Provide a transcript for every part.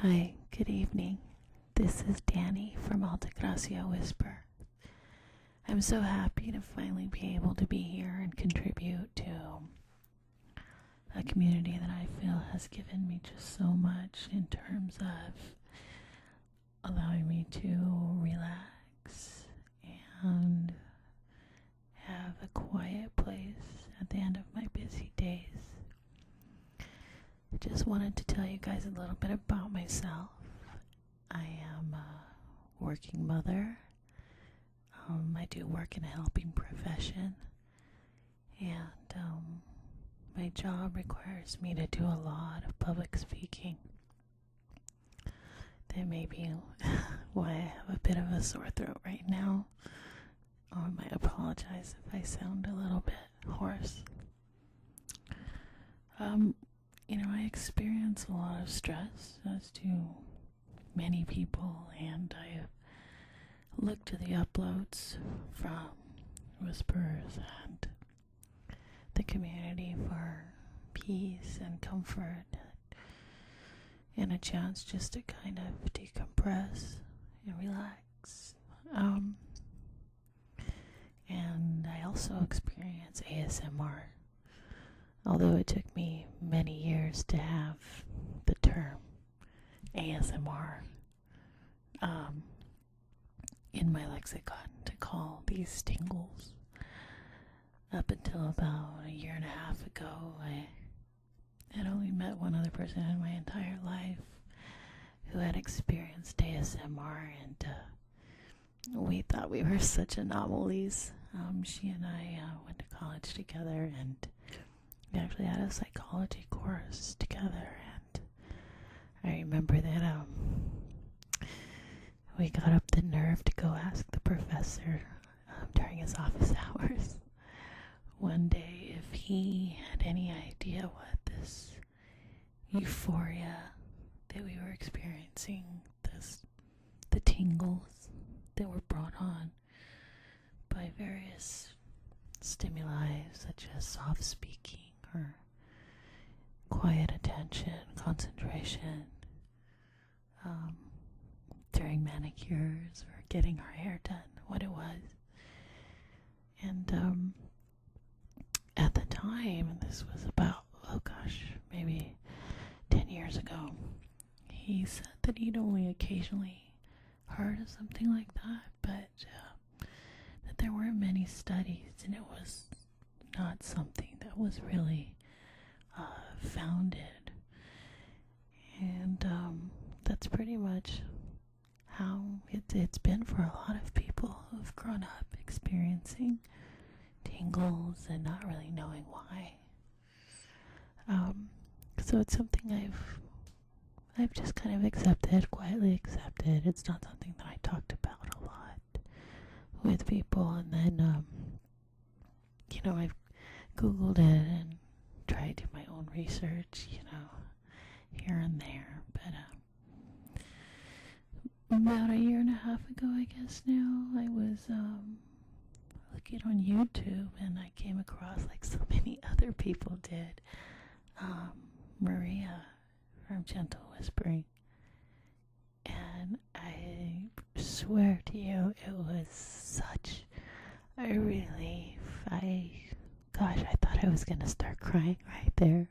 Hi, good evening. This is Danny from Altagracia Whisper. I'm so happy to finally be able to be here and contribute to a community that I feel has given me just so much in terms of allowing me to relax and have a quiet place at the end of my busy days. I just wanted to tell you guys a little bit about myself. I am a working mother. I do work in a helping profession, and my job requires me to do a lot of public speaking. That may be why I have a bit of a sore throat right now. I might apologize if I sound a little bit hoarse. I experience a lot of stress, as do many people, and I have looked to the uploads from Whispers and the community for peace and comfort and a chance just to kind of decompress and relax. And I also experience ASMR. Although it took me many years to have the term ASMR in my lexicon to call these tingles. Up until about a year and a half ago, I had only met one other person in my entire life who had experienced ASMR, and we thought we were such anomalies. She and I went to college together, and we actually had a psychology course together, and I remember that we got up the nerve to go ask the professor during his office hours one day if he had any idea what this euphoria that we were experiencing, the tingles that were brought on by various stimuli such as soft speaking or quiet attention, concentration, during manicures or getting our hair done, what it was. And at the time, and this was about, maybe 10 years ago, he said that he'd only occasionally heard of something like that, but that there weren't many studies, and it was not something that was really founded. And that's pretty much how it's been for a lot of people who've grown up experiencing tingles and not really knowing why. So it's something I've just kind of quietly accepted. It's not something that I talked about a lot with people, and then I've Googled it and tried to do my own research, here and there, but about a year and a half ago, I guess now, I was looking on YouTube, and I came across, like so many other people did, Maria from Gentle Whispering, and I swear to you, it was such a relief. I thought I was gonna start crying right there.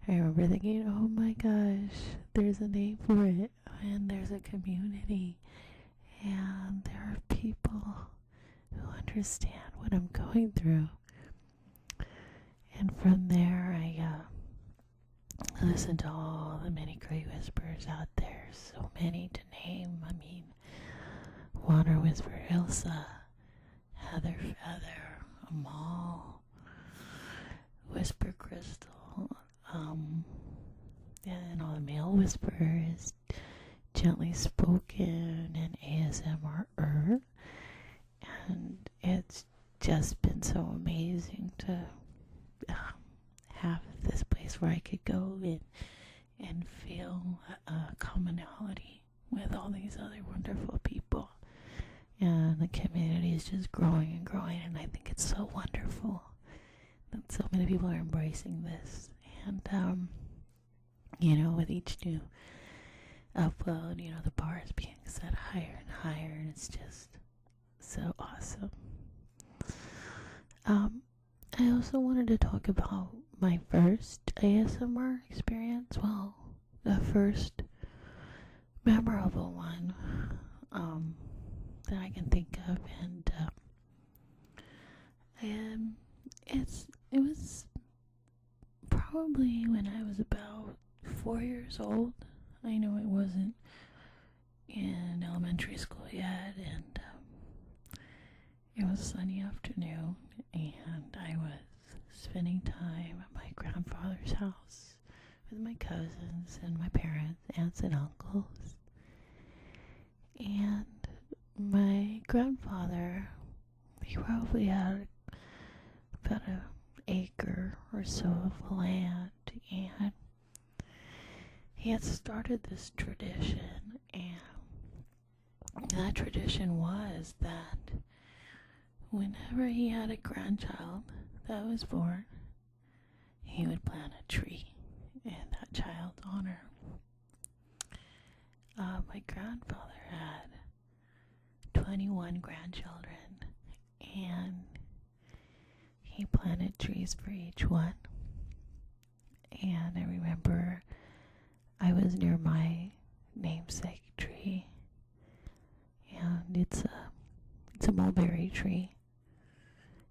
I remember thinking, oh my gosh, there's a name for it, and there's a community, and there are people who understand what I'm going through. And from there, I listened to all the many great whispers out there, so many to name. I mean, Water Whisper Ilsa, Heather Feather, Amal, Whisper Crystal, and all the male whisperers, Gently Spoken, and ASMR. And it's just been so amazing to have this place where I could go and feel a commonality with all these other wonderful people. And the community is just growing and growing, and I think it's so wonderful that so many people are embracing this. And with each new upload, the bar is being set higher and higher, and it's just so awesome. I also wanted to talk about my first ASMR experience. Well, the first memorable one that I can think of, and it was probably when I was about 4 years old. I know it wasn't in elementary school yet, and it was a sunny afternoon, and I was spending time at my grandfather's house with my cousins and my parents, aunts and uncles. And my grandfather, he probably had about an acre or so of land, and he had started this tradition, and that tradition was that whenever he had a grandchild that was born, he would plant a tree in that child's honor. My grandfather had 21 grandchildren, and he planted trees for each one. And I remember I was near my namesake tree, and it's a mulberry tree.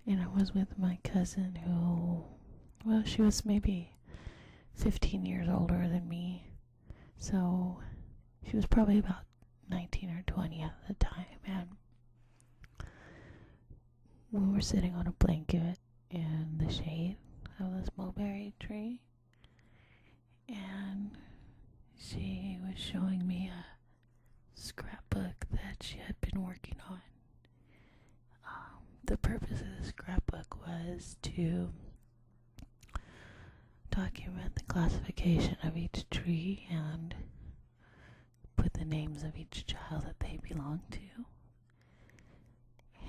And I was with my cousin who, well, she was maybe 15 years older than me. So she was probably about 19 or 20 at the time. And we were sitting on a blanket in the shade of this mulberry tree. And she was showing me a scrapbook that she had been working on. The purpose of the scrapbook was to document the classification of each tree and put the names of each child that they belonged to.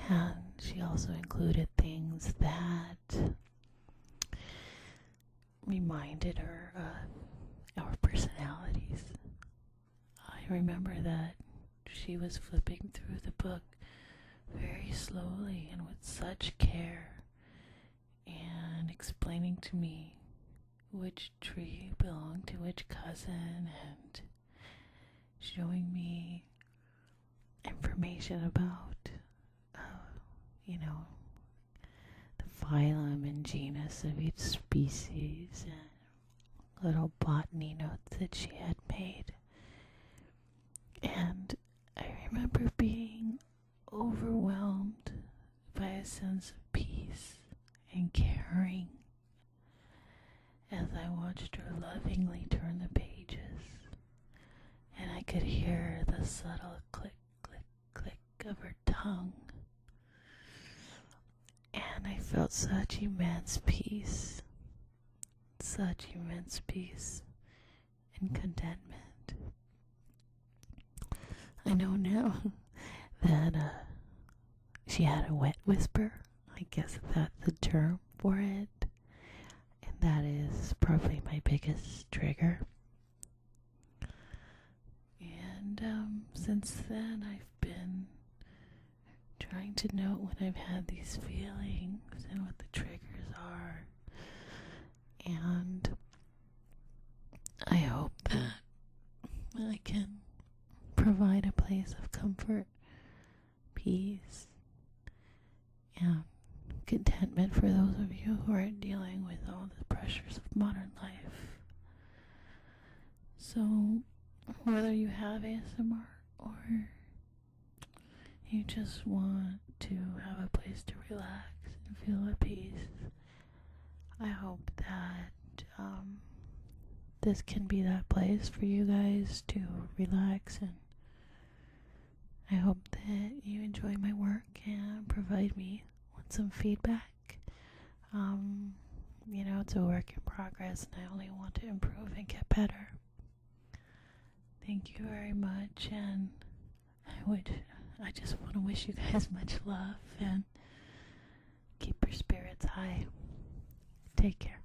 And she also included things that reminded her of our personalities. I remember that she was flipping through the book very slowly and with such care, and explaining to me which tree belonged to which cousin, and showing me information about the phylum and genus of each species, and little botany notes that she had made. And I remember being overwhelmed by a sense of peace and caring as I watched her lovingly turn the pages, and I could hear the subtle click, click, click of her tongue, and I felt such immense peace and contentment. I know now that she had a wet whisper. I guess that's the term for it. And that is probably my biggest trigger. And since then, I've been trying to note when I've had these feelings and what the triggers are. And I hope that I can provide a place of comfort, peace, and contentment for those of you who are dealing with all the pressures of modern life. So, whether you have ASMR or you just want to have a place to relax and feel at peace, I hope that this can be that place for you guys to relax, and I hope that you enjoy my work and provide me with some feedback. It's a work in progress, and I only want to improve and get better. Thank you very much, and I just want to wish you guys much love, and keep your spirits high. Take care.